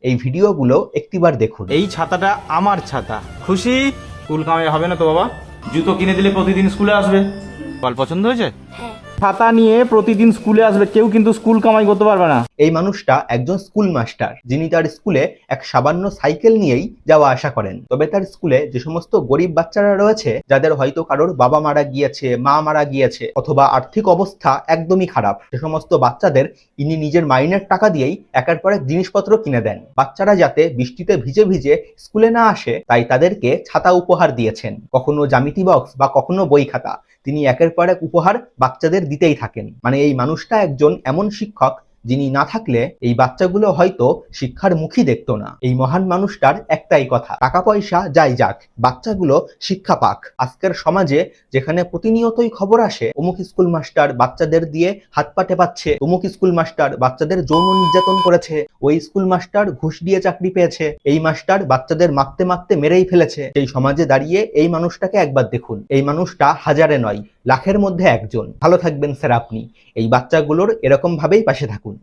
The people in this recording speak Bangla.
এই ভিডিওগুলো একটিবার দেখুন। এই ছাতাটা আমার ছাতা। খুশি? স্কুল কামাই হবে না তো বাবা? জুতো কিনে দিলে প্রতিদিন স্কুলে আসবে। বল পছন্দ হয়েছে? ছাতা নিয়ে প্রতিদিন স্কুলে আসবে, কেউ কিন্তু স্কুল কামাই করতে পারবে না। এই মানুষটা একজন স্কুল মাস্টার, যিনি তার স্কুলে এক সামান্য সাইকেল নিয়েই যাওয়া আসা করেন। তবে তার স্কুলে যে সমস্ত গরিব বাচ্চারা রয়েছে, যাদের হয়তো কারোর বাবা মারা গিয়েছে, মা মারা গিয়েছে, অথবা আর্থিক অবস্থা একদমই খারাপ, সে সমস্ত বাচ্চাদের ইনি নিজের মাইনের টাকা দিয়েই একের পর এক জিনিসপত্র কিনে দেন। বাচ্চারা যাতে বৃষ্টিতে ভিজে ভিজে স্কুলে না আসে, তাই তাদেরকে ছাতা উপহার দিয়েছেন। কখনো জ্যামিতি বক্স বা কখনো বই খাতা তিনি একের পর এক উপহার বাচ্চাদের দিতেই থাকেন। মানে এই মানুষটা একজন এমন শিক্ষক, যিনি না থাকলে এই বাচ্চাগুলো হয়তো শিক্ষার মুখী দেখতো না। এই মহান মানুষটার একটাই কথা, টাকা পয়সা যাই যাক, বাচ্চাগুলো শিক্ষা পাক। আজকের সমাজে যেখানে প্রতিনিয়তই খবর আসে অমুক স্কুল মাস্টার বাচ্চাদের দিয়ে হাত পা টেপাচ্ছে, অমুক স্কুল মাস্টার বাচ্চাদের যৌন নির্যাতন করেছে, ওই স্কুল মাস্টার ঘুষ দিয়ে চাকরি পেয়েছে, এই মাস্টার বাচ্চাদের মারতে মারতে মেরেই ফেলেছে, সেই সমাজে দাঁড়িয়ে এই মানুষটাকে একবার দেখুন। এই মানুষটা হাজারে নয়, লাখের মধ্যে একজন। ভালো থাকবেন স্যার আপনি। এই বাচ্চাগুলোর এরকম ভাবেই পাশে থাকুন।